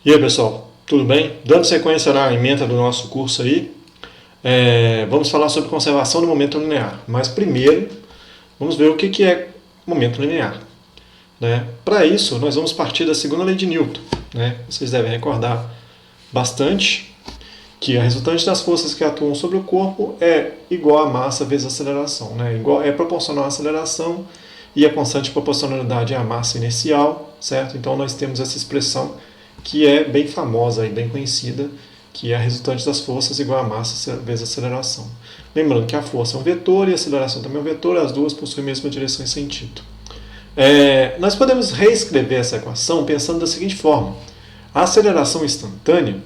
E aí, pessoal, tudo bem? Dando sequência na ementa do nosso curso aí, vamos falar sobre conservação do momento linear. Mas primeiro, vamos ver o que é momento linear. Né? Para isso, nós vamos partir da segunda lei de Newton. Né? Vocês devem recordar bastante que a resultante das forças que atuam sobre o corpo é igual a massa vezes a aceleração. Né? É proporcional à aceleração e a constante de proporcionalidade é a massa inercial, certo? Então nós temos essa expressão que é bem famosa e bem conhecida, que é a resultante das forças igual a massa vezes a aceleração. Lembrando que a força é um vetor e a aceleração também é um vetor, as duas possuem a mesma direção e sentido. Nós podemos reescrever essa equação pensando da seguinte forma. A aceleração instantânea,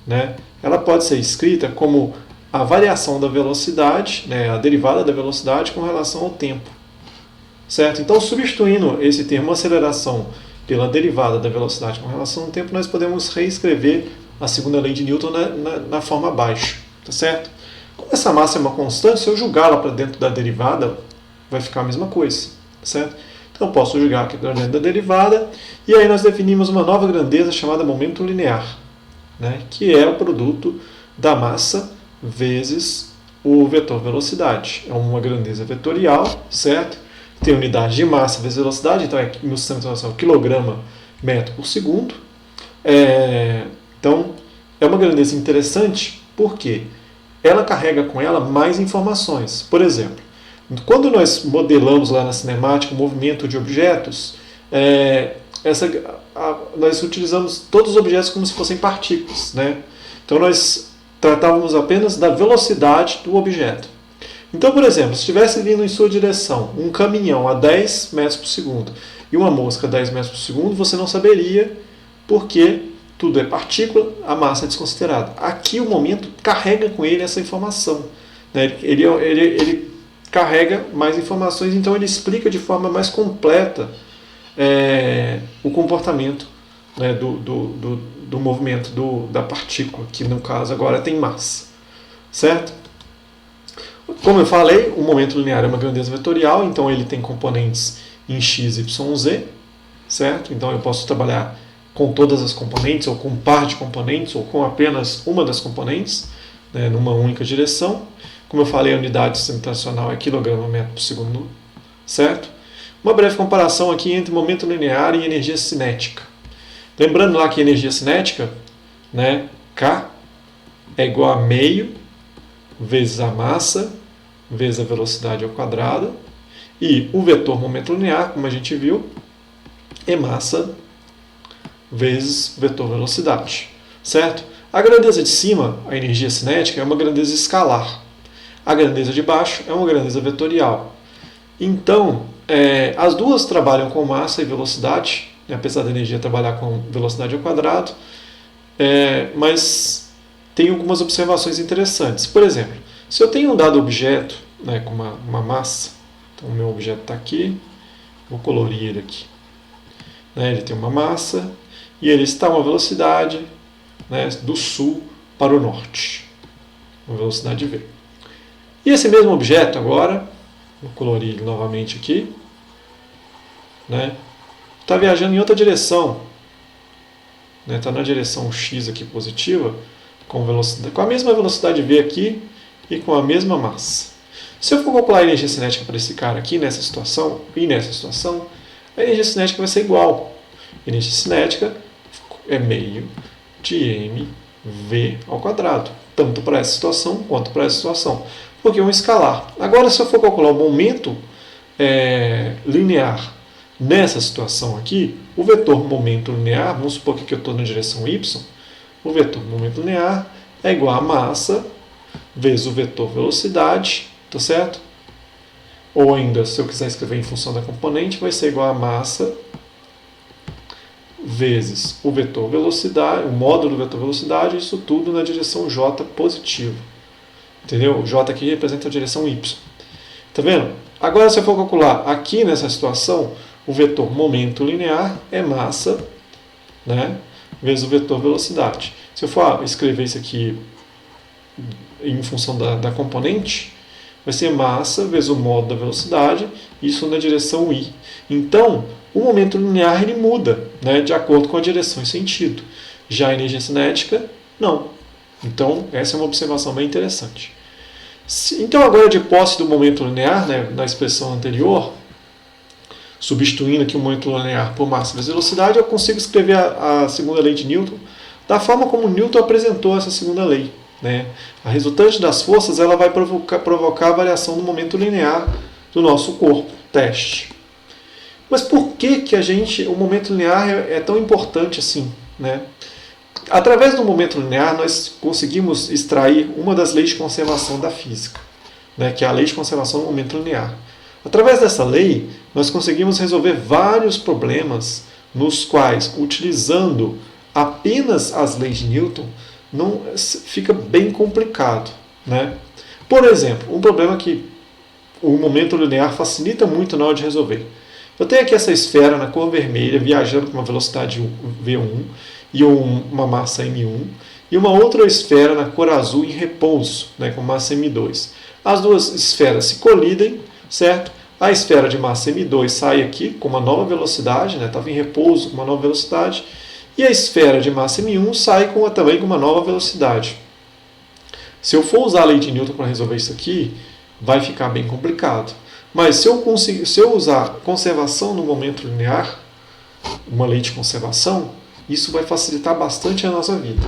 né, ela pode ser escrita como a variação da velocidade, né, a derivada da velocidade com relação ao tempo. Certo? Então, substituindo esse termo aceleração pela derivada da velocidade com relação ao tempo, nós podemos reescrever a segunda lei de Newton na forma abaixo. Tá certo? Como essa massa é uma constante, se eu jogá-la para dentro da derivada, vai ficar a mesma coisa. Tá certo? Então, eu posso jogar aqui para dentro da derivada, e aí nós definimos uma nova grandeza chamada momento linear, né, que é o produto da massa vezes o vetor velocidade. É uma grandeza vetorial, certo? Tem unidade de massa vezes velocidade, então no sistema de informação quilograma metro por segundo. Então, é uma grandeza interessante porque ela carrega com ela mais informações. Por exemplo, quando nós modelamos lá na cinemática o movimento de objetos, nós utilizamos todos os objetos como se fossem partículas. Né? Então, nós tratávamos apenas da velocidade do objeto. Então, por exemplo, se estivesse vindo em sua direção um caminhão a 10 metros por segundo e uma mosca a 10 metros por segundo, você não saberia porque tudo é partícula, a massa é desconsiderada. Aqui o momento carrega com ele essa informação. Né? Ele carrega mais informações, então ele explica de forma mais completa o comportamento, né, do movimento da partícula, que no caso agora tem massa. Certo? Como eu falei, o momento linear é uma grandeza vetorial, então ele tem componentes em x, y, z, certo? Então eu posso trabalhar com todas as componentes, ou com um par de componentes, ou com apenas uma das componentes, né, numa única direção. Como eu falei, a unidade tradicional é kg metro por segundo, certo? Uma breve comparação aqui entre momento linear e energia cinética. Lembrando lá que energia cinética, né, K é igual a meio vezes a massa vezes a velocidade ao quadrado, e o vetor momento linear, como a gente viu, é massa vezes vetor velocidade, certo? A grandeza de cima, a energia cinética, é uma grandeza escalar. A grandeza de baixo é uma grandeza vetorial. Então, as duas trabalham com massa e velocidade, né, apesar da energia trabalhar com velocidade ao quadrado, mas tem algumas observações interessantes. Por exemplo, se eu tenho um dado objeto, né, com uma massa, então o meu objeto está aqui, vou colorir ele aqui. Né, ele tem uma massa e ele está a uma velocidade, né, do sul para o norte, uma velocidade v. E esse mesmo objeto agora, vou colorir ele novamente aqui, né, está viajando em outra direção, né, está na direção x aqui positiva, com a mesma velocidade v aqui e com a mesma massa. Se eu for calcular a energia cinética para esse cara aqui, nessa situação e nessa situação, a energia cinética vai ser igual. A energia cinética é meio de mv ao quadrado, tanto para essa situação quanto para essa situação, porque é um escalar. Agora, se eu for calcular o momento linear nessa situação aqui, o vetor momento linear, vamos supor que eu estou na direção y, o vetor momento linear é igual a massa vezes o vetor velocidade, tá certo? Ou ainda, se eu quiser escrever em função da componente, vai ser igual a massa vezes o vetor velocidade, o módulo do vetor velocidade, isso tudo na direção j positiva. Entendeu? O j aqui representa a direção y. Tá vendo? Agora, se eu for calcular aqui nessa situação, o vetor momento linear é massa, né, vezes o vetor velocidade. Se eu for escrever isso aqui em função da componente, vai ser massa vezes o módulo da velocidade, isso na direção y. Então, o momento linear ele muda. né, de acordo com a direção e sentido. Já a energia cinética, não. Então, essa é uma observação bem interessante. Então, agora de posse do momento linear, né, na expressão anterior, substituindo aqui o momento linear por massa vezes velocidade, eu consigo escrever a segunda lei de Newton da forma como Newton apresentou essa segunda lei, né? A resultante das forças ela vai provocar a variação do momento linear do nosso corpo. Teste. Mas por que o momento linear é tão importante assim, né? Através do momento linear, nós conseguimos extrair uma das leis de conservação da física, né, que é a lei de conservação do momento linear. Através dessa lei, nós conseguimos resolver vários problemas nos quais, utilizando apenas as leis de Newton, não fica bem complicado, né? Por exemplo, um problema que o momento linear facilita muito na hora de resolver. Eu tenho aqui essa esfera na cor vermelha, viajando com uma velocidade v1 e uma massa m1, e uma outra esfera na cor azul em repouso, né, com massa m2. As duas esferas se colidem, certo? A esfera de massa m2 sai aqui com uma nova velocidade, estava em repouso com uma nova velocidade, e a esfera de massa m1 sai também com uma nova velocidade. Se eu for usar a lei de Newton para resolver isso aqui, vai ficar bem complicado. Mas se eu usar conservação no momento linear, uma lei de conservação, isso vai facilitar bastante a nossa vida.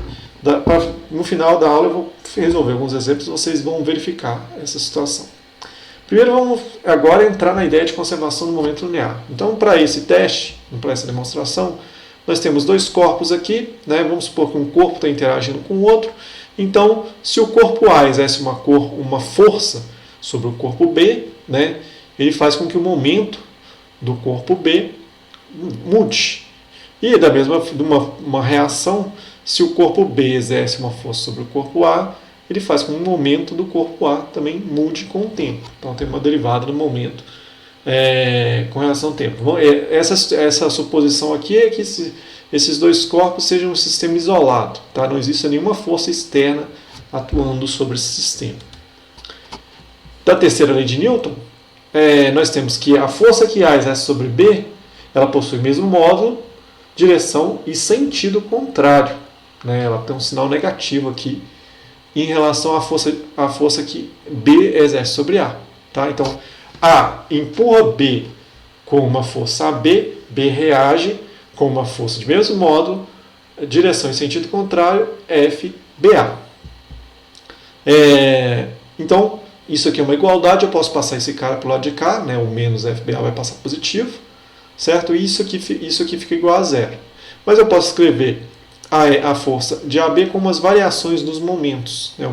No final da aula eu vou resolver alguns exemplos e vocês vão verificar essa situação. Primeiro vamos agora entrar na ideia de conservação no momento linear. Então, para esse teste, para essa demonstração, nós temos dois corpos aqui, né? Vamos supor que um corpo está interagindo com o outro. Então, se o corpo A exerce uma força sobre o corpo B, né, ele faz com que o momento do corpo B mude. E da mesma uma reação, se o corpo B exerce uma força sobre o corpo A, ele faz com que o momento do corpo A também mude com o tempo. Então tem uma derivada do momento com relação ao tempo. Essa suposição aqui é que esses dois corpos sejam um sistema isolado, tá? Não existe nenhuma força externa atuando sobre esse sistema. Da terceira lei de Newton, nós temos que a força que A exerce sobre B, ela possui o mesmo módulo, direção e sentido contrário, né? Ela tem um sinal negativo aqui em relação à força que B exerce sobre A. Tá? Então, A empurra B com uma força AB, B reage com uma força de mesmo módulo, direção e sentido contrário, FBA. Então, isso aqui é uma igualdade, eu posso passar esse cara para o lado de cá, né? O menos FBA vai passar positivo, certo? E isso aqui fica igual a zero. Mas eu posso escrever a força de AB com umas variações dos momentos. Né?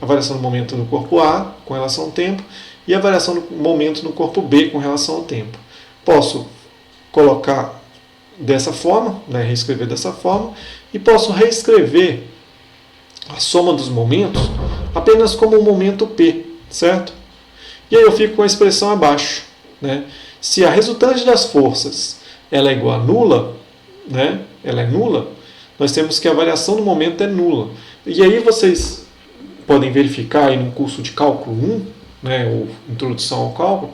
A variação do momento no corpo A com relação ao tempo e a variação do momento no corpo B com relação ao tempo. Posso colocar dessa forma, né? Reescrever dessa forma, e posso reescrever a soma dos momentos apenas como um momento P, certo? E aí eu fico com a expressão abaixo, né? Se a resultante das forças ela é igual a nula, né? Ela é nula, nós temos que a variação do momento é nula. E aí vocês podem verificar aí no curso de cálculo 1, né, ou introdução ao cálculo,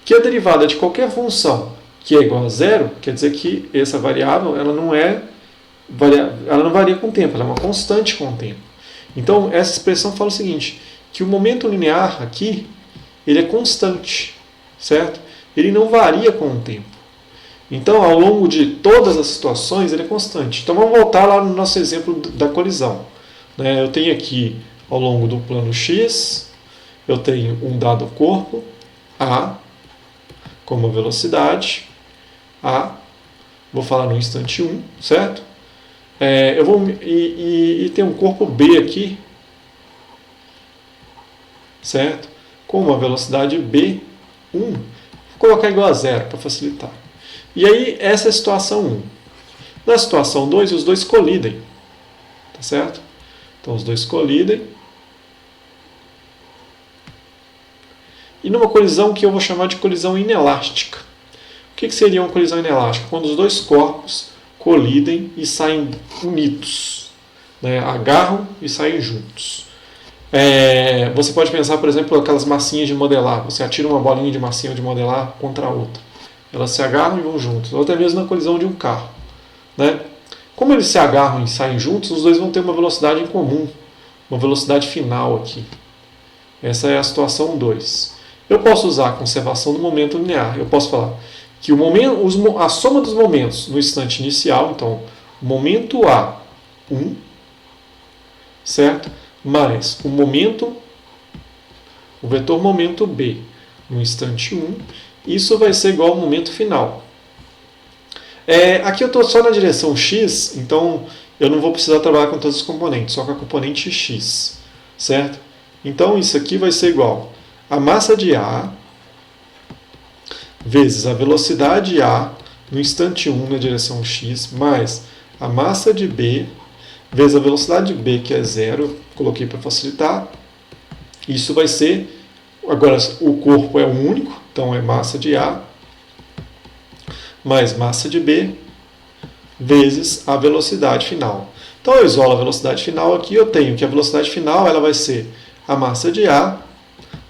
que a derivada de qualquer função que é igual a zero, quer dizer que essa variável ela não varia com o tempo, ela é uma constante com o tempo. Então, essa expressão fala o seguinte, que o momento linear aqui, ele é constante, certo? Ele não varia com o tempo. Então, ao longo de todas as situações, ele é constante. Então, vamos voltar lá no nosso exemplo da colisão. Eu tenho aqui, ao longo do plano X, eu tenho um dado corpo, A, com uma velocidade, A, vou falar no instante 1, certo? E tem um corpo B aqui, certo? Com uma velocidade B1, vou colocar igual a zero para facilitar. E aí, essa é a situação 1. Na situação 2, os dois colidem, tá certo? Então, os dois colidem. E numa colisão que eu vou chamar de colisão inelástica. O que seria uma colisão inelástica? Quando os dois corpos colidem e saem unidos, né? Agarram e saem juntos. Você pode pensar, por exemplo, aquelas massinhas de modelar. Você atira uma bolinha de massinha de modelar contra a outra. Elas se agarram e vão juntos, ou até mesmo na colisão de um carro, né? Como eles se agarram e saem juntos, os dois vão ter uma velocidade em comum, uma velocidade final aqui. Essa é a situação 2. Eu posso usar a conservação do momento linear. Eu posso falar que a soma dos momentos no instante inicial, então, o momento A1, certo? Mais o vetor momento B no instante 1, isso vai ser igual ao momento final. Aqui eu estou só na direção x, então eu não vou precisar trabalhar com todos os componentes, só com a componente x, certo? Então isso aqui vai ser igual a massa de A vezes a velocidade A no instante 1 na direção x, mais a massa de B vezes a velocidade de B, que é 0, coloquei para facilitar. Isso vai ser, agora o corpo é único, então é massa de A mais massa de B vezes a velocidade final. Então eu isolo a velocidade final aqui, eu tenho que a velocidade final ela vai ser a massa de A,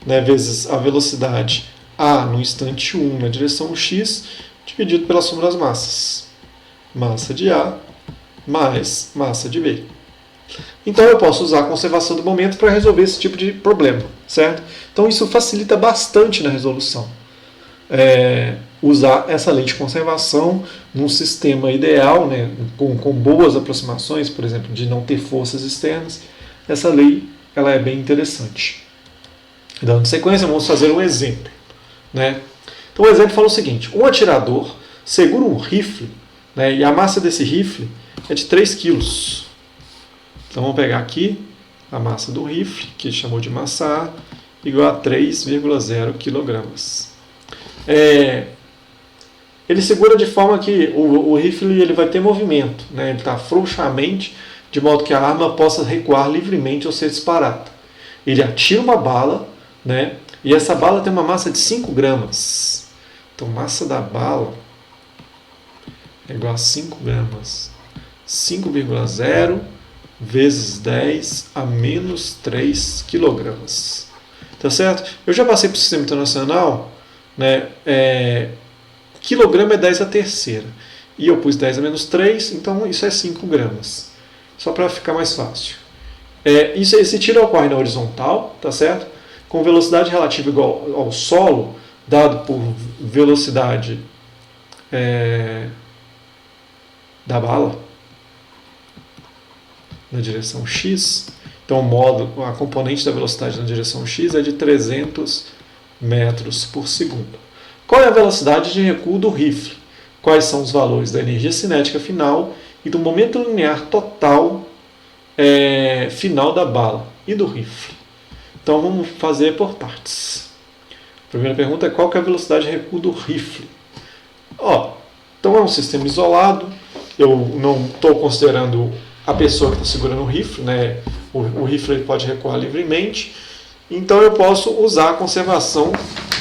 né, vezes a velocidade A no instante 1 na direção x, dividido pela soma das massas. Massa de A mais massa de B. Então eu posso usar a conservação do momento para resolver esse tipo de problema, certo? Então isso facilita bastante na resolução. Usar essa lei de conservação num sistema ideal, né, com boas aproximações, por exemplo, de não ter forças externas, essa lei ela é bem interessante. Dando sequência, vamos fazer um exemplo, né? Então o exemplo fala o seguinte: um atirador segura um rifle, né, e a massa desse rifle é de 3 kg. Então vamos pegar aqui a massa do rifle, que ele chamou de massa A, igual a 3,0 kg. Ele segura de forma que o rifle ele vai ter movimento, né? Ele está frouxamente, de modo que a arma possa recuar livremente ao ser disparada. Ele atira uma bala, né? E essa bala tem uma massa de 5 gramas. Então, massa da bala é igual a 5 gramas. 5,0 vezes 10 a menos 3 quilogramas. Tá certo? Eu já passei para o sistema internacional, né? Quilograma é 10 a terceira. E eu pus 10 a menos 3, então isso é 5 gramas. Só para ficar mais fácil. Esse tiro ocorre na horizontal, tá certo? Com velocidade relativa igual ao solo, dado por velocidade da bala na direção x. Então a componente da velocidade na direção x é de 300 metros por segundo. Qual é a velocidade de recuo do rifle? Quais são os valores da energia cinética final e do momento linear total final da bala e do rifle? Então vamos fazer por partes. A primeira pergunta é qual que é a velocidade de recuo do rifle? Então é um sistema isolado, eu não estou considerando a pessoa que está segurando o rifle, né? O rifle ele pode recuar livremente, então eu posso usar a conservação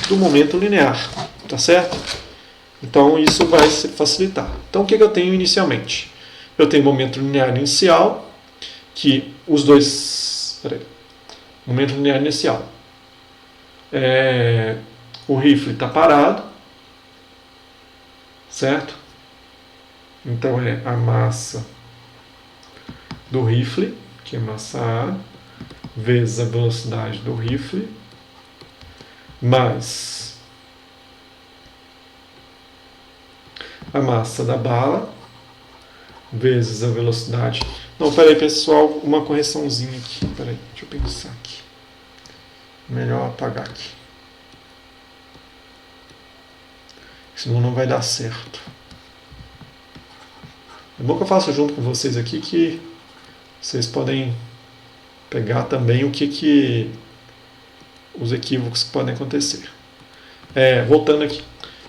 do momento linear, tá certo? Então isso vai facilitar. Então o que eu tenho inicialmente? Eu tenho momento linear inicial, que os dois... Momento linear inicial. O rifle está parado, certo? Então é a massa do rifle, que é massa A, vezes a velocidade do rifle, mais a massa da bala, vezes a velocidade... Não, peraí pessoal, uma correçãozinha aqui. Peraí, deixa eu pensar aqui. Melhor apagar aqui. Senão não vai dar certo. É bom que eu faço junto com vocês aqui, que vocês podem pegar também os equívocos que podem acontecer. Voltando aqui.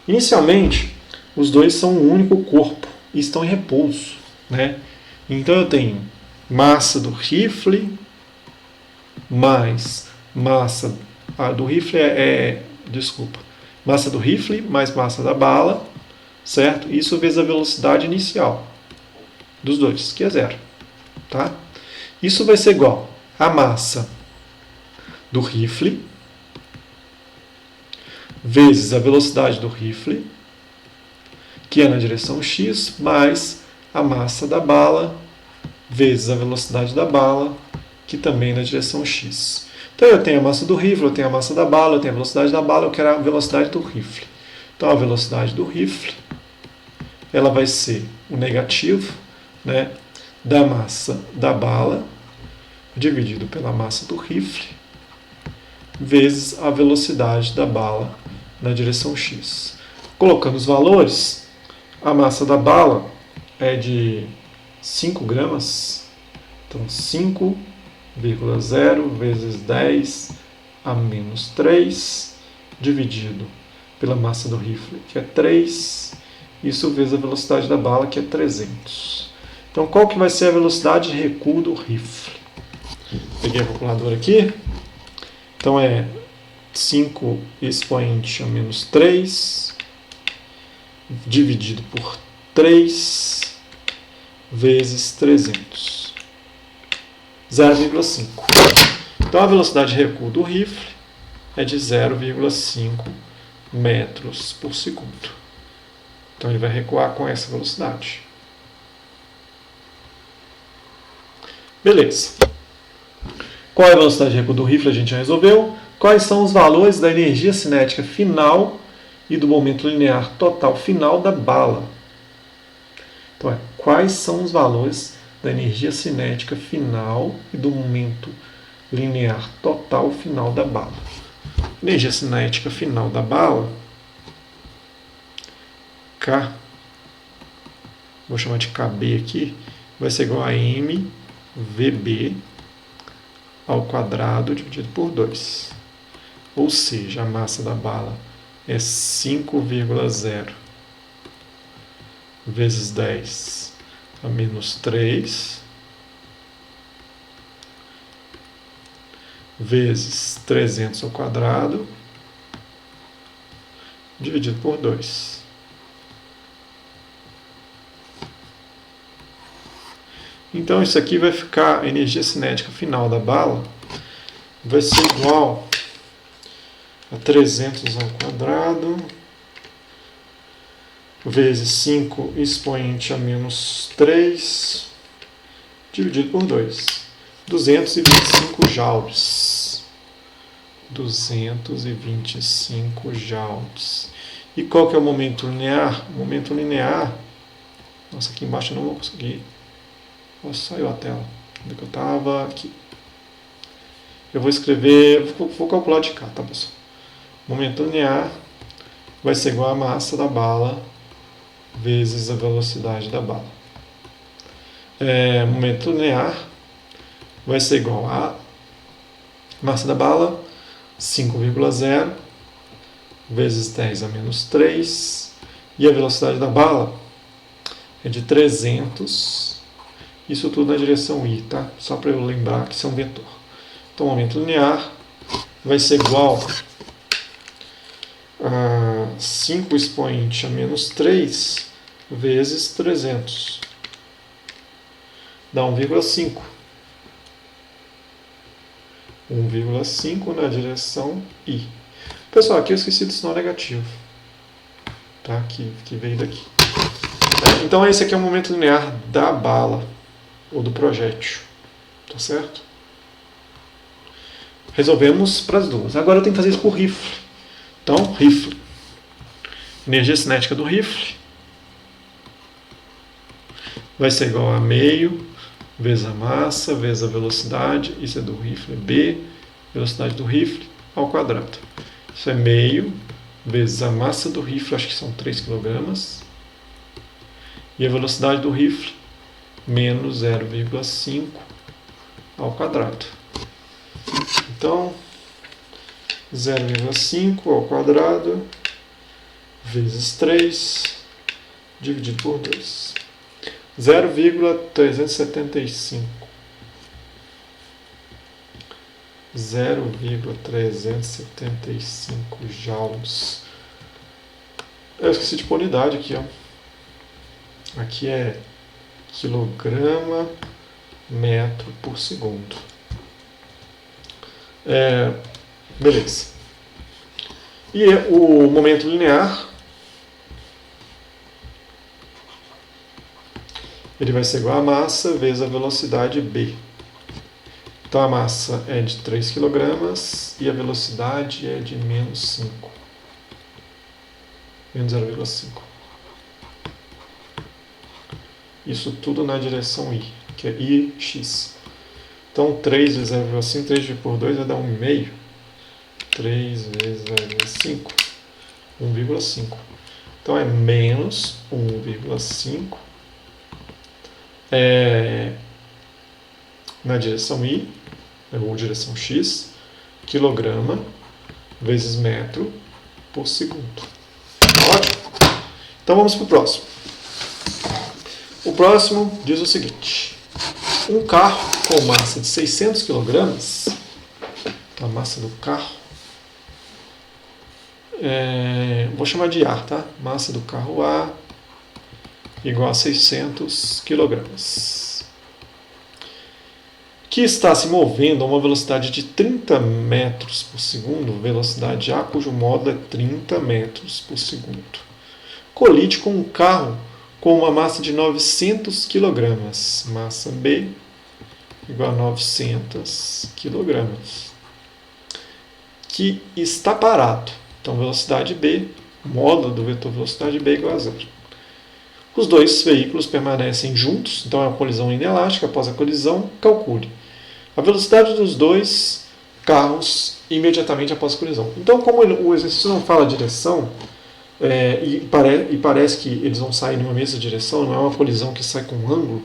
Inicialmente, os dois são um único corpo e estão em repouso, né? Então eu tenho massa do rifle mais massa do rifle massa do rifle mais massa da bala, certo? Isso vezes a velocidade inicial dos dois, que é 0, tá? Isso vai ser igual a massa do rifle vezes a velocidade do rifle que é na direção x, mais a massa da bala vezes a velocidade da bala, que também é na direção x. Então eu tenho a massa do rifle, eu tenho a massa da bala, eu tenho a velocidade da bala, eu quero a velocidade do rifle. Então a velocidade do rifle, ela vai ser o negativo, né, da massa da bala dividido pela massa do rifle vezes a velocidade da bala na direção x. Colocando os valores, a massa da bala é de 5 gramas, então 5,0 vezes 10 a menos 3, dividido pela massa do rifle, que é 3, isso vezes a velocidade da bala, que é 300. Então, qual que vai ser a velocidade de recuo do rifle? Peguei a calculadora aqui. Então, é 5 expoente a menos 3, dividido por 3, vezes 300. 0,5. Então, a velocidade de recuo do rifle é de 0,5 metros por segundo. Então, ele vai recuar com essa velocidade. Beleza. Qual é a velocidade de recuo do rifle? A gente já resolveu. Quais são os valores da energia cinética final e do momento linear total final da bala? Então, quais são os valores da energia cinética final e do momento linear total final da bala? Energia cinética final da bala, K, vou chamar de KB aqui, vai ser igual a mVb ao quadrado dividido por 2. Ou seja, a massa da bala é 5,0 vezes 10 a menos 3 vezes 300 ao quadrado dividido por 2. Então isso aqui vai ficar, a energia cinética final da bala vai ser igual a 300 ao quadrado vezes 5 expoente a menos 3 dividido por 2. 225 joules. 225 joules. E qual que é o momento linear? O momento linear... Nossa, aqui embaixo eu não vou conseguir... Nossa, saiu a tela. Onde é que eu estava? Aqui. Eu vou escrever... Vou calcular de cá, tá, pessoal? Momento linear vai ser igual a massa da bala vezes a velocidade da bala. Momento linear vai ser igual a massa da bala, 5,0 vezes 10 a menos 3, e a velocidade da bala é de 300, isso tudo na direção i, tá? Só para eu lembrar que isso é um vetor. Então, o momento linear vai ser igual a 5 expoente a menos 3 vezes 300. Dá 1,5. 1,5 na direção I. Pessoal, aqui eu esqueci do sinal negativo. Tá? Que veio daqui. Então esse aqui é o momento linear da bala, ou do projétil. Tá certo? Resolvemos para as duas. Agora eu tenho que fazer isso com o rifle. Então, rifle. Energia cinética do rifle vai ser igual a meio vezes a massa, vezes a velocidade, isso é do rifle, B, velocidade do rifle, ao quadrado. Isso é meio vezes a massa do rifle, acho que são 3 kg, e a velocidade do rifle, menos 0,5 ao quadrado. Então, 0,5 ao quadrado vezes 3 dividido por 2. 0,375. 0,375 joules. Eu esqueci de pôr unidade aqui, ó. Aqui é quilograma metro por segundo. Beleza. E o momento linear ele vai ser igual a massa vezes a velocidade B. Então a massa é de 3 kg e a velocidade é de menos 5. Menos 0,5. Isso tudo na direção I, que é IX. Então 3 vezes 0,5, 3 dividido por 2 vai dar 1,5. 3 vezes 0,5, 1,5. Então é menos 1,5 na direção I, ou direção X, quilograma vezes metro por segundo. Ótimo? Então vamos para o próximo. O próximo diz o seguinte: um carro com massa de 600 kg, a massa do carro, vou chamar de A, tá? Massa do carro A igual a 600 kg, que está se movendo a uma velocidade de 30 metros por segundo, velocidade A cujo modo é 30 metros por segundo, colide com um carro com uma massa de 900 kg, massa B igual a 900 kg, que está parado. Então, velocidade B, módulo do vetor velocidade B igual a zero. Os dois veículos permanecem juntos, então é uma colisão inelástica. Após a colisão, calcule a velocidade dos dois carros imediatamente após a colisão. Então, como o exercício não fala direção, e parece que eles vão sair numa mesma direção, não é uma colisão que sai com um ângulo,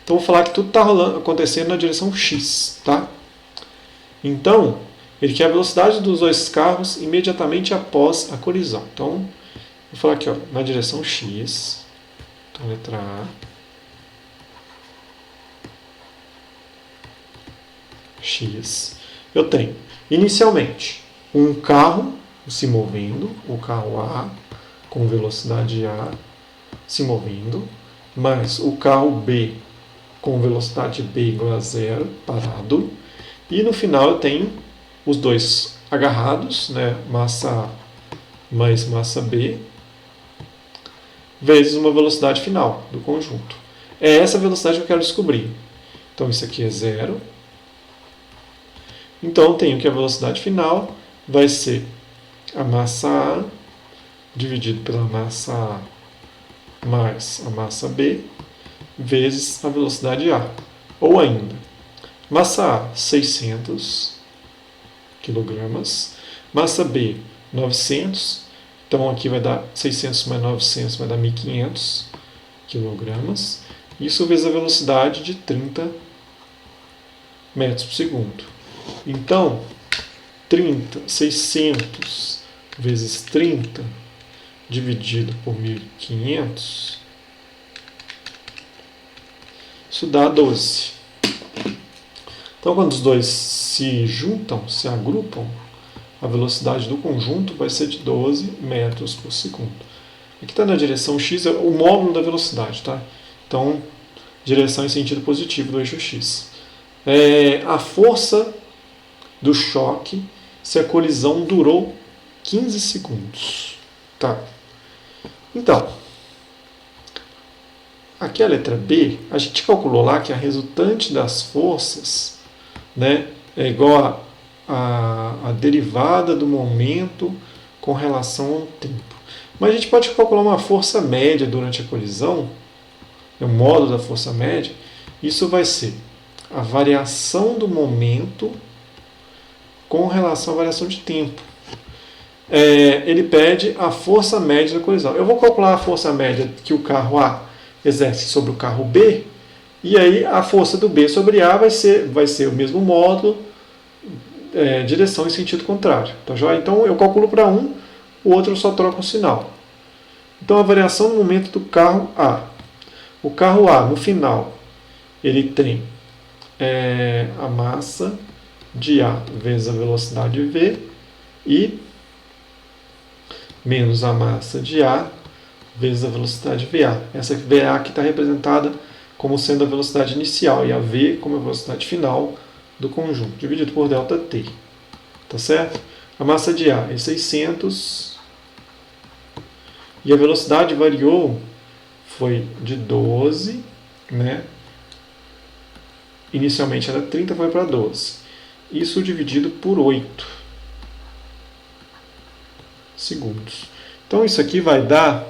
então vou falar que tudo está acontecendo na direção X. Tá? Então, ele quer a velocidade dos dois carros imediatamente após a colisão. Então, vou falar aqui, ó, na direção X. Então, letra A. X. Eu tenho, inicialmente, um carro se movendo, o carro A, com velocidade A, se movendo, mais o carro B, com velocidade B igual a zero, parado. E no final eu tenho os dois agarrados, né, massa A mais massa B, vezes uma velocidade final do conjunto. É essa velocidade que eu quero descobrir. Então isso aqui é zero. Então eu tenho que a velocidade final vai ser a massa A dividido pela massa A mais a massa B vezes a velocidade A. Ou ainda, massa A, 600 kg, massa B, 900, então aqui vai dar 600 mais 900, vai dar 1.500 kg, isso vezes a velocidade de 30 metros por segundo. Então, 600 vezes 30 dividido por 1.500, isso dá 12. Então, quando os dois se juntam, se agrupam, a velocidade do conjunto vai ser de 12 metros por segundo. Aqui está na direção X, é o módulo da velocidade, tá? Então, direção em sentido positivo do eixo X. A força do choque se a colisão durou 15 segundos. Tá? Então, aqui a letra B, a gente calculou lá que a resultante das forças, né, é igual a derivada do momento com relação ao tempo. Mas a gente pode calcular uma força média durante a colisão, o módulo da força média. Isso vai ser a variação do momento com relação à variação de tempo. Ele pede a força média da colisão. Eu vou calcular a força média que o carro A exerce sobre o carro B, e aí a força do B sobre A vai ser o mesmo módulo, direção em sentido contrário. Tá joia? Então eu calculo para um, o outro eu só troco o sinal. Então a variação no momento do carro A. O carro A, no final, ele tem a massa de A vezes a velocidade V e menos a massa de A vezes a velocidade VA. Essa VA aqui está representada como sendo a velocidade inicial e a V como a velocidade final do conjunto, dividido por ΔT. Tá certo? A massa de A é 600 e a velocidade variou, foi de 12 né? Inicialmente era 30, foi para 12. Isso dividido por 8 segundos. Então isso aqui vai dar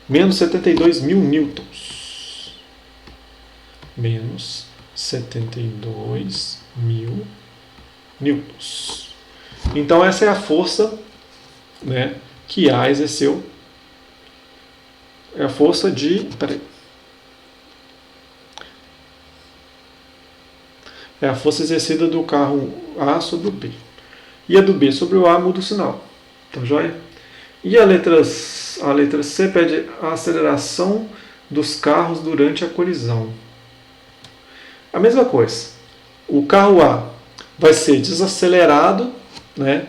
menos 72 mil newtons. Menos 72 mil newtons. Então essa é a força, né, que A exerceu. É a força de... É a força exercida do carro A sobre o B. E a do B sobre o A muda o sinal. Tá joia? E a letra C pede a aceleração dos carros durante a colisão. A mesma coisa. O carro A vai ser desacelerado, né,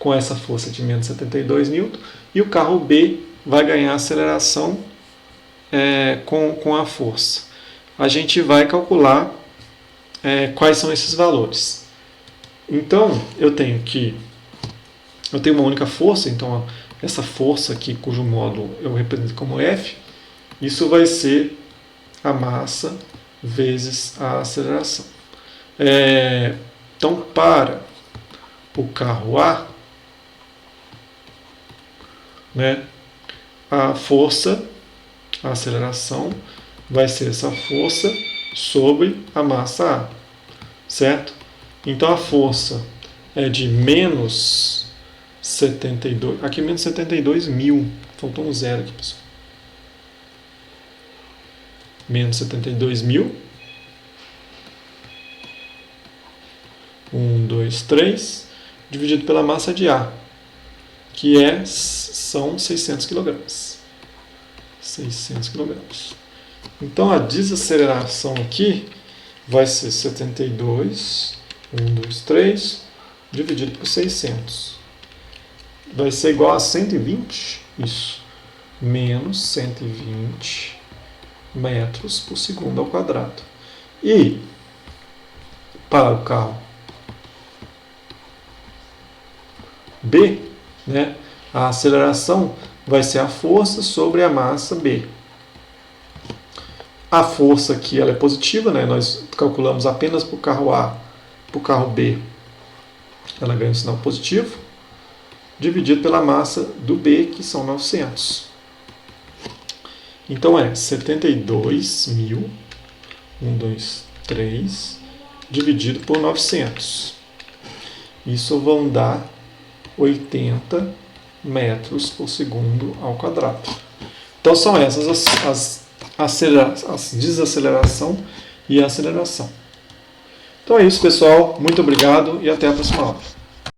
com essa força de menos 72 N, e o carro B vai ganhar aceleração com a força. A gente vai calcular quais são esses valores. Então, eu tenho uma única força, então essa força aqui, cujo módulo eu represento como F, isso vai ser a massa vezes a aceleração. Então, para o carro A, né, a força, a aceleração, vai ser essa força sobre a massa A, certo? Então a força é de menos 72, aqui menos 72 mil, faltou um zero aqui, pessoal. Menos 72 mil. 1, 2, 3, dividido pela massa de A, que são 600 kg. 600 kg. Então a desaceleração aqui vai ser 72, 1, 2, 3, dividido por 600. Vai ser igual a 120, isso, menos 120 metros por segundo ao quadrado. E para o carro B, né, a aceleração vai ser a força sobre a massa B. A força aqui ela é positiva, né, nós calculamos apenas para o carro A, para o carro B, ela ganha um sinal positivo, dividido pela massa do B, que são 900. Então é 72 mil, 1, 2, 3, dividido por 900. Isso vão dar 80 metros por segundo ao quadrado. Então são essas as desaceleração e a aceleração. Então é isso, pessoal. Muito obrigado e até a próxima aula.